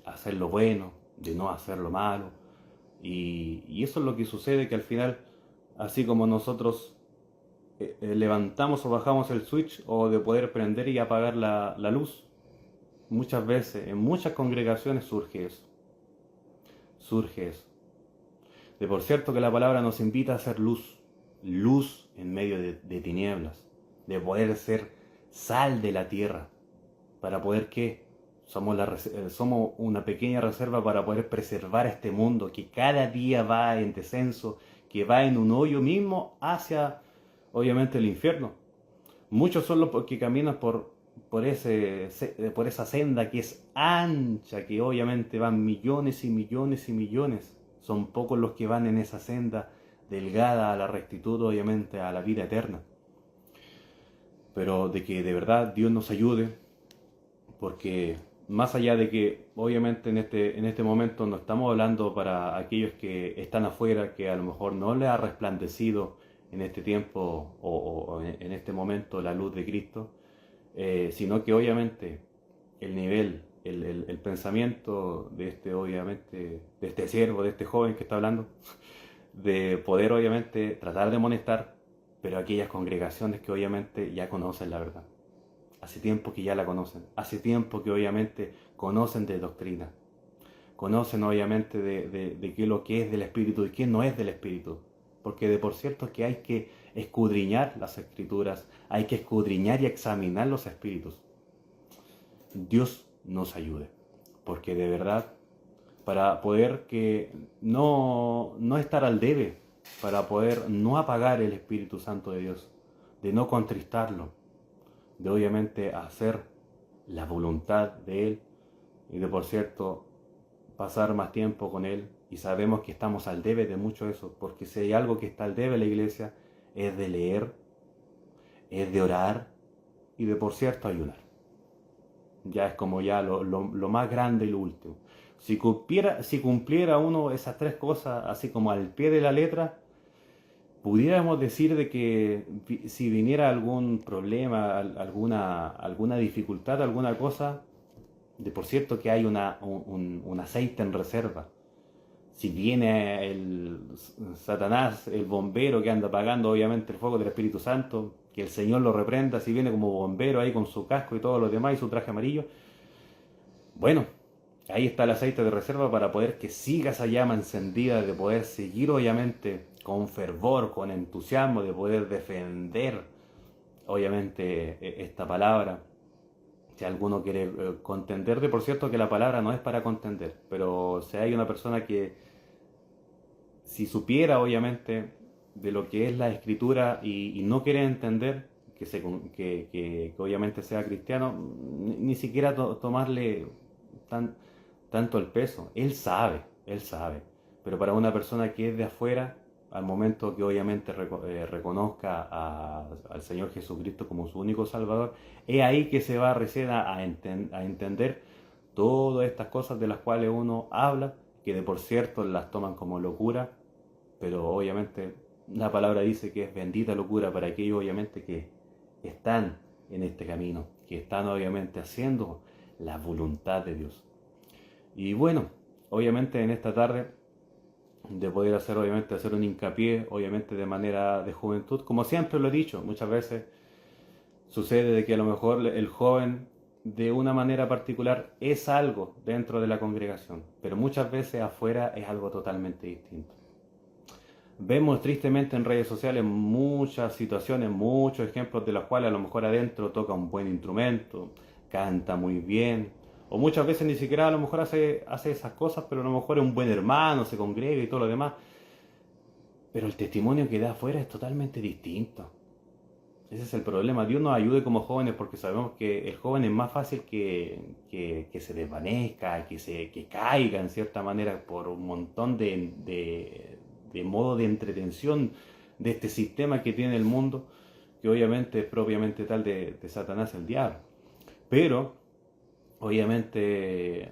hacer lo bueno, de no hacer lo malo. Y eso es lo que sucede, que al final, así como nosotros levantamos o bajamos el switch, o de poder prender y apagar la luz, muchas veces, en muchas congregaciones surge eso. De por cierto que la palabra nos invita a ser luz en medio de tinieblas, de poder ser sal de la tierra, para poder ¿qué? somos una pequeña reserva para poder preservar este mundo que cada día va en descenso, que va en un hoyo mismo hacia, obviamente, el infierno. Muchos son los que caminan por esa senda que es ancha, que obviamente van millones y millones y millones. Son pocos los que van en esa senda delgada a la rectitud, obviamente, a la vida eterna. Pero de que de verdad Dios nos ayude, porque más allá de que obviamente en este momento no estamos hablando para aquellos que están afuera, que a lo mejor no les ha resplandecido en este tiempo o en este momento la luz de Cristo, sino que obviamente el nivel, el pensamiento de este, obviamente, de este siervo, de este joven que está hablando, de poder obviamente tratar de amonestar, pero aquellas congregaciones que obviamente ya conocen la verdad. Hace tiempo que ya la conocen, hace tiempo que obviamente conocen de doctrina, conocen obviamente de qué es lo que es del Espíritu y qué no es del Espíritu. Porque de por cierto que hay que escudriñar las Escrituras, hay que escudriñar y examinar los espíritus. Dios nos ayude, porque de verdad, para poder que no estar al debe, para poder no apagar el Espíritu Santo de Dios, de no contristarlo, de obviamente hacer la voluntad de Él y de por cierto pasar más tiempo con Él, y sabemos que estamos al debe de mucho eso, porque si hay algo que está al debe la iglesia es de leer, es de orar y de por cierto ayunar. Ya es como ya lo más grande y lo último. Si cumpliera uno esas tres cosas así como al pie de la letra, pudiéramos decir de que si viniera algún problema, alguna dificultad, alguna cosa, de por cierto que hay un aceite en reserva. Si viene el Satanás, el bombero que anda apagando obviamente el fuego del Espíritu Santo, que el Señor lo reprenda, si viene como bombero ahí con su casco y todo lo demás y su traje amarillo, bueno, ahí está el aceite de reserva para poder que siga esa llama encendida, de poder seguir obviamente con fervor, con entusiasmo, de poder defender obviamente esta palabra. Si alguno quiere contender, de por cierto que la palabra no es para contender, pero si hay una persona que si supiera obviamente de lo que es la escritura y no quiere entender, que obviamente sea cristiano, ni siquiera tomarle tanto el peso. Él sabe, pero para una persona que es de afuera, al momento que obviamente reconozca al Señor Jesucristo como su único Salvador, es ahí que se va recién a entender todas estas cosas de las cuales uno habla, que de por cierto las toman como locura, pero obviamente la palabra dice que es bendita locura para aquellos obviamente que están en este camino, que están obviamente haciendo la voluntad de Dios. Y bueno, obviamente en esta tarde de poder hacer un hincapié obviamente de manera de juventud, como siempre lo he dicho, muchas veces sucede de que a lo mejor el joven de una manera particular es algo dentro de la congregación, pero muchas veces afuera es algo totalmente distinto. Vemos tristemente en redes sociales muchas situaciones, muchos ejemplos de los cuales a lo mejor adentro toca un buen instrumento, canta muy bien, o muchas veces ni siquiera a lo mejor hace esas cosas, pero a lo mejor es un buen hermano, se congrega y todo lo demás. Pero el testimonio que da afuera es totalmente distinto. Ese es el problema. Dios nos ayude como jóvenes, porque sabemos que el joven es más fácil que se desvanezca, que caiga en cierta manera por un montón de modo de entretención de este sistema que tiene el mundo, que obviamente es propiamente tal de Satanás, el diablo. Pero obviamente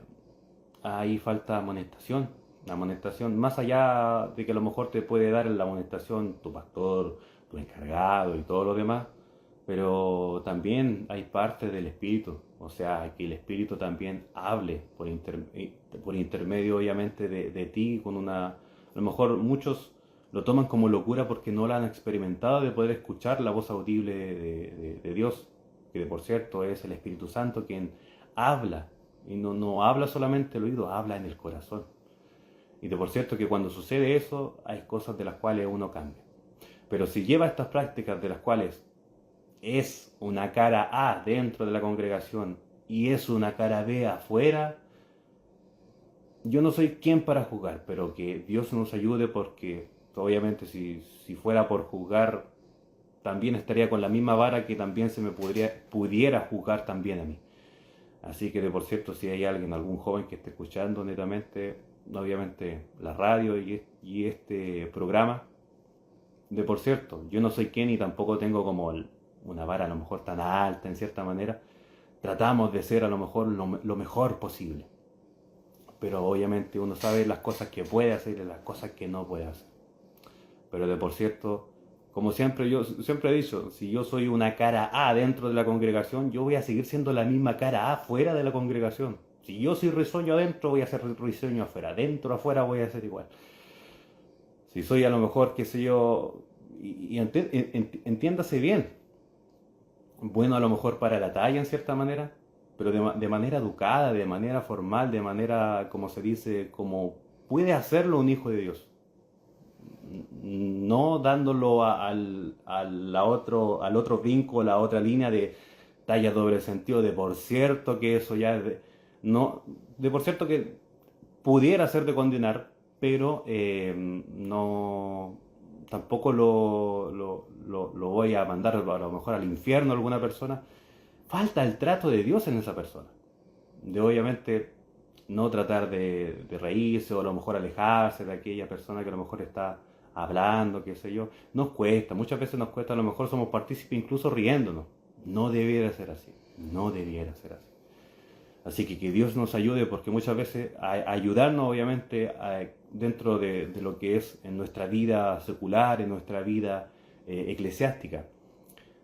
ahí falta amonestación. La amonestación, más allá de que a lo mejor te puede dar la amonestación tu pastor, tu encargado y todo lo demás, pero también hay parte del Espíritu, o sea, que el Espíritu también hable por intermedio obviamente de ti, con una, a lo mejor muchos lo toman como locura porque no la han experimentado, de poder escuchar la voz audible de Dios, que de por cierto es el Espíritu Santo quien habla, y no habla solamente el oído, habla en el corazón. Y de por cierto que cuando sucede eso, hay cosas de las cuales uno cambia. Pero si lleva estas prácticas de las cuales es una cara A dentro de la congregación y es una cara B afuera, yo no soy quien para juzgar, pero que Dios nos ayude, porque obviamente si fuera por juzgar, también estaría con la misma vara que también se me pudiera juzgar también a mí. Así que, de por cierto, si hay alguien, algún joven que esté escuchando netamente, obviamente la radio y este programa, de por cierto, yo no soy quien y tampoco tengo como una vara a lo mejor tan alta en cierta manera. Tratamos de ser a lo mejor lo mejor posible, pero obviamente uno sabe las cosas que puede hacer y las cosas que no puede hacer. Pero de por cierto, como siempre, yo siempre he dicho, si yo soy una cara A dentro de la congregación, yo voy a seguir siendo la misma cara A fuera de la congregación. Si yo soy risueño adentro, voy a ser risueño afuera. Dentro, afuera, voy a ser igual. Si soy a lo mejor, qué sé yo, y entiéndase bien, bueno a lo mejor para la talla en cierta manera, pero de manera educada, de manera formal, de manera, como se dice, como puede hacerlo un hijo de Dios. No dándolo al otro brinco, la otra línea de talla doble sentido, de por cierto que eso ya no, de por cierto que pudiera ser de condenar, pero no, tampoco lo voy a mandar a lo mejor al infierno a alguna persona. Falta el trato de Dios en esa persona, de obviamente no tratar de reírse o a lo mejor alejarse de aquella persona que a lo mejor está hablando, qué sé yo. Nos cuesta, muchas veces nos cuesta, a lo mejor somos partícipes incluso riéndonos. No debiera ser así, no debiera ser así. Así que Dios nos ayude, porque muchas veces ayudarnos obviamente dentro de lo que es en nuestra vida secular, en nuestra vida eclesiástica,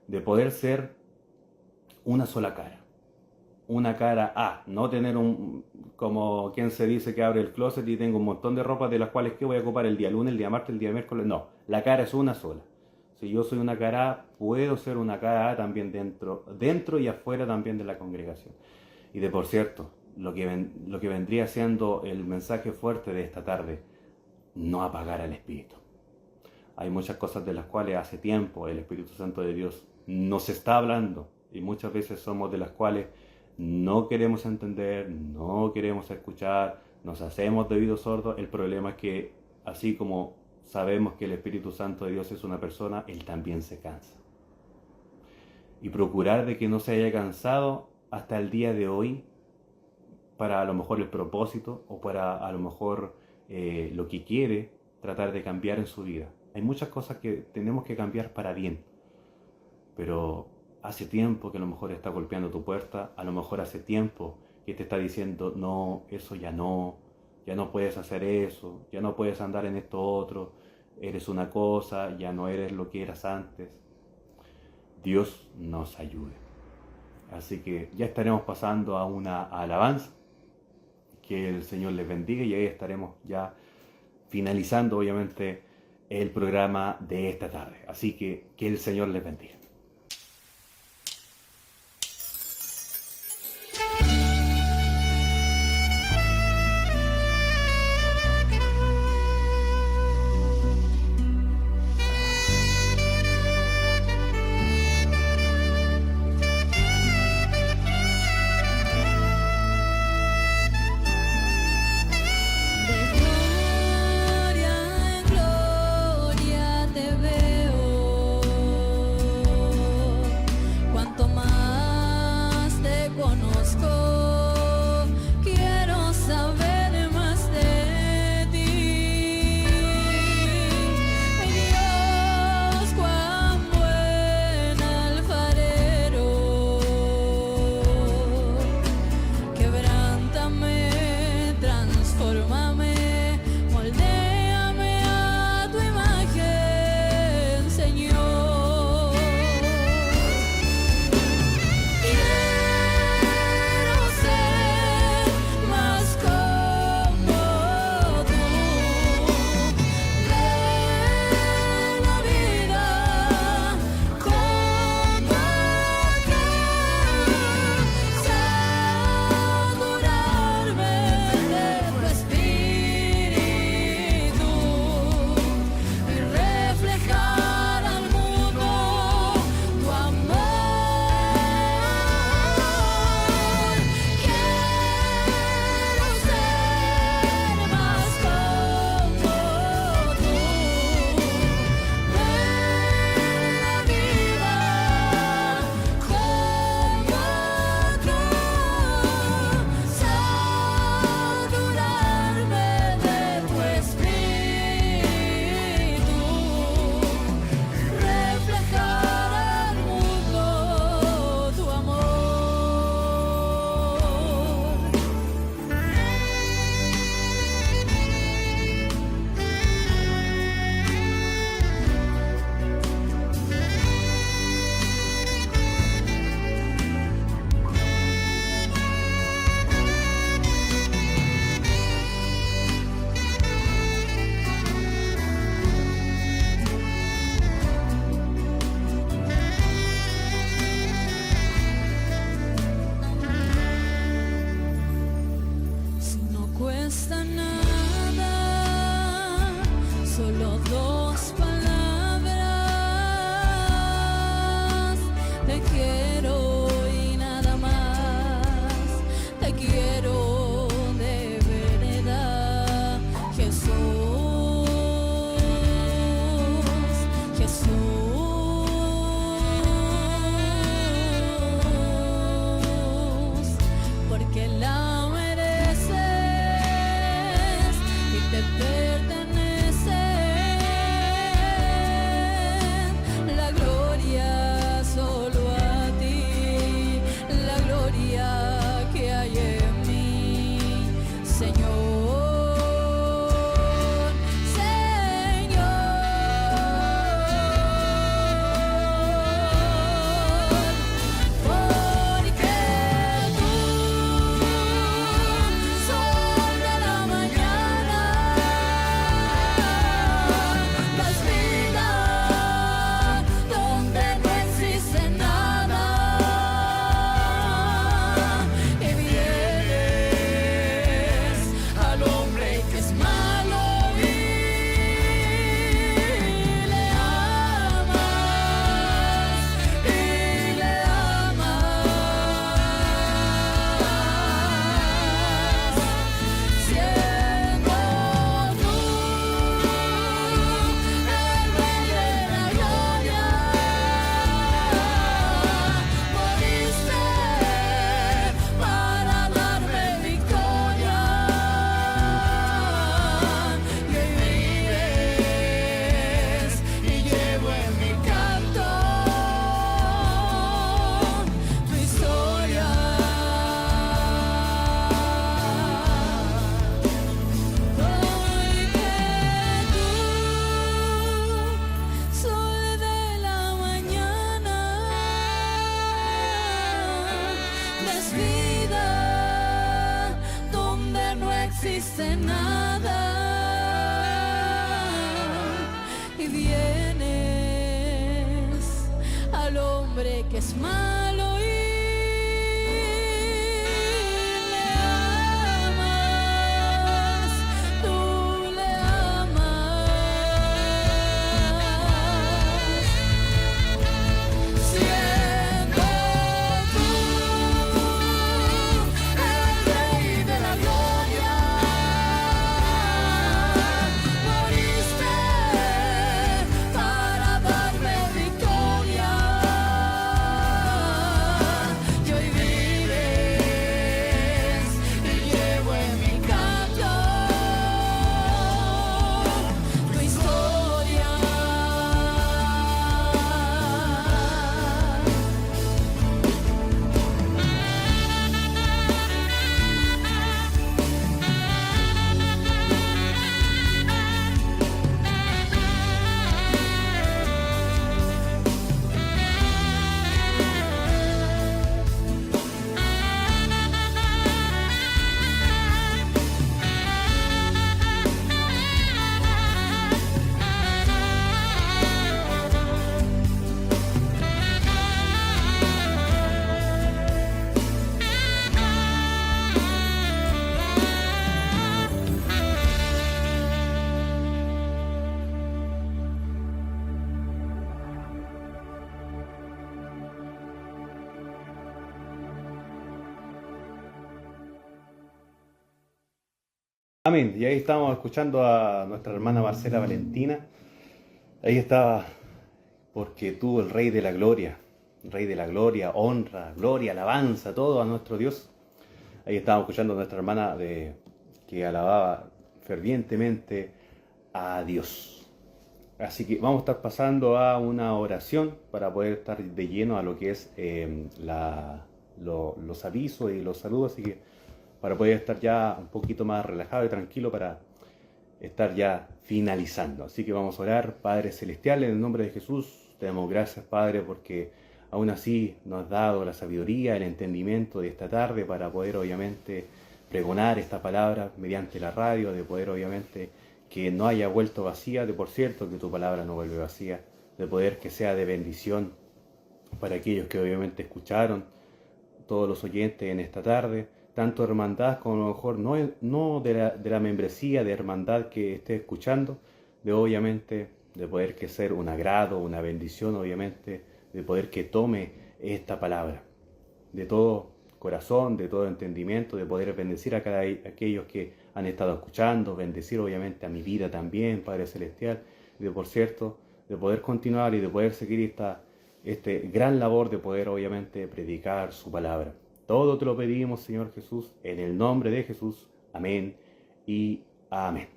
de poder ser una sola cara. Una cara A, no tener como quien se dice que abre el closet y tengo un montón de ropa de las cuales que voy a ocupar el día lunes, el día martes, el día miércoles. No, la cara es una sola. Si yo soy una cara A, puedo ser una cara A también dentro y afuera también de la congregación. Y de por cierto, lo que vendría siendo el mensaje fuerte de esta tarde, no apagar al Espíritu. Hay muchas cosas de las cuales hace tiempo el Espíritu Santo de Dios nos está hablando, y muchas veces somos de las cuales no queremos entender, no queremos escuchar, nos hacemos de oídos sordos. El problema es que, así como sabemos que el Espíritu Santo de Dios es una persona, Él también se cansa. Y procurar de que no se haya cansado hasta el día de hoy, para a lo mejor el propósito o para a lo mejor lo que quiere tratar de cambiar en su vida. Hay muchas cosas que tenemos que cambiar para bien, pero hace tiempo que a lo mejor está golpeando tu puerta, a lo mejor hace tiempo que te está diciendo, no, eso ya no puedes hacer eso, ya no puedes andar en esto otro, eres una cosa, ya no eres lo que eras antes. Dios nos ayude. Así que ya estaremos pasando a una alabanza, que el Señor les bendiga, y ahí estaremos ya finalizando obviamente el programa de esta tarde. Así que el Señor les bendiga. Adorarme de tu espíritu. hace nada y vienes al hombre que es malo y le amas, tú le amas. Siendo tú el Rey de la gloria, moriste para darme victoria, y hoy vives y llevo en mi canto tu historia. Amén. Y ahí estamos escuchando a nuestra hermana Marcela Valentina. Ahí estaba, porque tú, el Rey de la Gloria, honra, gloria, alabanza, todo a nuestro Dios. Ahí estábamos escuchando a nuestra hermana que alababa fervientemente a Dios. Así que vamos a estar pasando a una oración para poder estar de lleno a lo que es los avisos y los saludos. Así que para poder estar ya un poquito más relajado y tranquilo para estar ya finalizando. Así que vamos a orar. Padre Celestial, en el nombre de Jesús, te damos gracias, Padre, porque aún así nos has dado la sabiduría, el entendimiento de esta tarde para poder obviamente pregonar esta palabra mediante la radio, de poder obviamente que no haya vuelto vacía, de por cierto que tu palabra no vuelve vacía, de poder que sea de bendición para aquellos que obviamente escucharon, todos los oyentes en esta tarde, tanto hermandad como a lo mejor no de la membresía de hermandad que esté escuchando, de obviamente de poder que ser un agrado, una bendición obviamente, de poder que tome esta palabra, de todo corazón, de todo entendimiento, de poder bendecir a aquellos que han estado escuchando, bendecir obviamente a mi vida también, Padre Celestial, y de por cierto, de poder continuar y de poder seguir este gran labor de poder obviamente predicar su palabra. Todo te lo pedimos, Señor Jesús, en el nombre de Jesús. Amén y amén.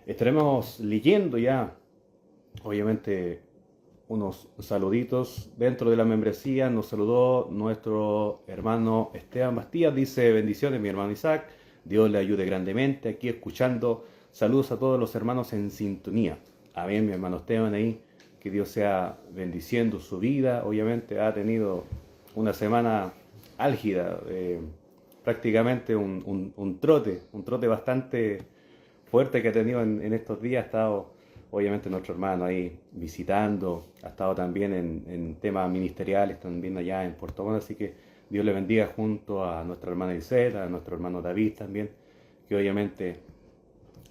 Estaremos leyendo ya, obviamente, unos saluditos dentro de la membresía. Nos saludó nuestro hermano Esteban Bastías. Dice: bendiciones, mi hermano Isaac. Dios le ayude grandemente. Aquí escuchando. Saludos a todos los hermanos en sintonía. Amén, mi hermano Esteban ahí. Que Dios sea bendiciendo su vida. Obviamente ha tenido una semana álgida, prácticamente un trote bastante fuerte que ha tenido en estos días. Ha estado obviamente nuestro hermano ahí visitando, ha estado también en temas ministeriales también allá en Puerto Montt, así que Dios le bendiga junto a nuestra hermana Isela, a nuestro hermano David también, que obviamente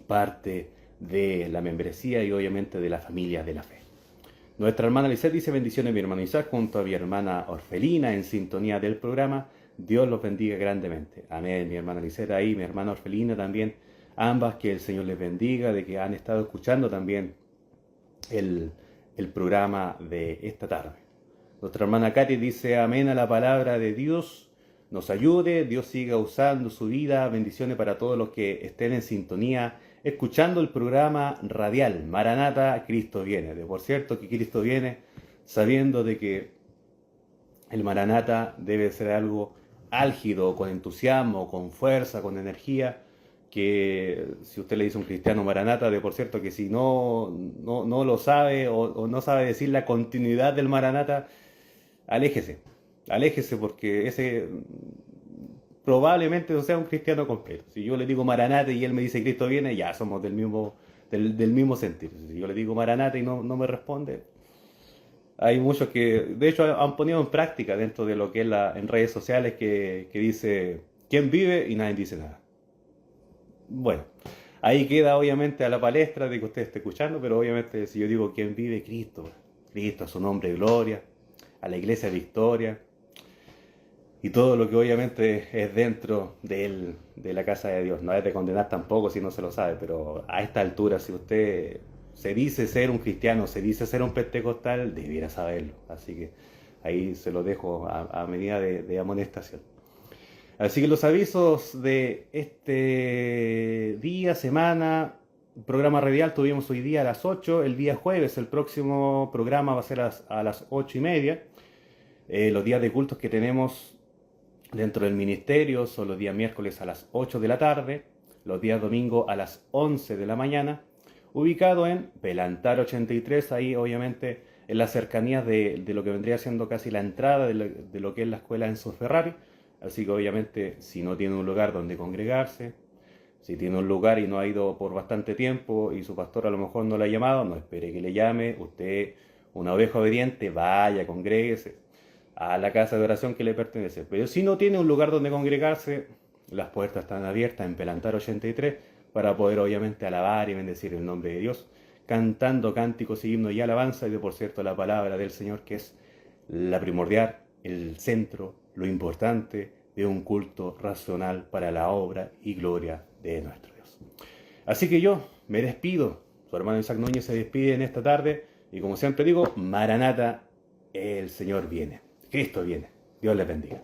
parte de la membresía y obviamente de la familia de la fe. Nuestra hermana Lisette dice: bendiciones, mi hermano Isaac, junto a mi hermana Orfelina, en sintonía del programa. Dios los bendiga grandemente. Amén, mi hermana Lisette ahí, mi hermana Orfelina también. Ambas, que el Señor les bendiga, de que han estado escuchando también el programa de esta tarde. Nuestra hermana Katy dice: amén a la palabra de Dios. Nos ayude, Dios siga usando su vida. Bendiciones para todos los que estén en sintonía escuchando el programa radial Maranata, Cristo viene. De por cierto que Cristo viene, sabiendo de que el Maranata debe ser algo álgido, con entusiasmo, con fuerza, con energía, que si usted le dice a un cristiano Maranata, de por cierto que si no lo sabe o no sabe decir la continuidad del Maranata, aléjese porque ese probablemente no sea un cristiano completo. Si yo le digo Maranate y él me dice Cristo viene, ya somos del mismo sentido. Si yo le digo Maranate y no me responde, hay muchos que, de hecho, han ponido en práctica dentro de lo que es en redes sociales que dice, ¿quién vive? Y nadie dice nada. Bueno, ahí queda obviamente a la palestra de que usted esté escuchando, pero obviamente si yo digo ¿quién vive? Cristo. Cristo a su nombre de gloria, a la iglesia de victoria y todo lo que obviamente es dentro de la casa de Dios. No es de condenar tampoco si no se lo sabe, pero a esta altura, si usted se dice ser un cristiano, se dice ser un pentecostal, debiera saberlo. Así que ahí se lo dejo a medida de amonestación. Así que los avisos de este día, semana, programa radial tuvimos hoy día a las 8, el día jueves, el próximo programa va a ser a las 8:30. Los días de cultos que tenemos dentro del ministerio son los días miércoles a las 8 de la tarde, los días domingo a las 11 de la mañana, ubicado en Belantar 83, ahí obviamente en las cercanías de lo que vendría siendo casi la entrada de lo que es la escuela Enzo Ferrari. Así que obviamente si no tiene un lugar donde congregarse, si tiene un lugar y no ha ido por bastante tiempo y su pastor a lo mejor no le ha llamado, no espere que le llame, usted, una oveja obediente, vaya, congréguese a la casa de oración que le pertenece. Pero si no tiene un lugar donde congregarse, las puertas están abiertas en Belantar 83 para poder obviamente alabar y bendecir el nombre de Dios, cantando cánticos y himnos y alabanza, y de por cierto la palabra del Señor, que es la primordial, el centro, lo importante de un culto racional para la obra y gloria de nuestro Dios. Así que yo me despido, su hermano Isaac Núñez se despide en esta tarde, y como siempre digo, Maranata, el Señor viene, Cristo viene, Dios les bendiga.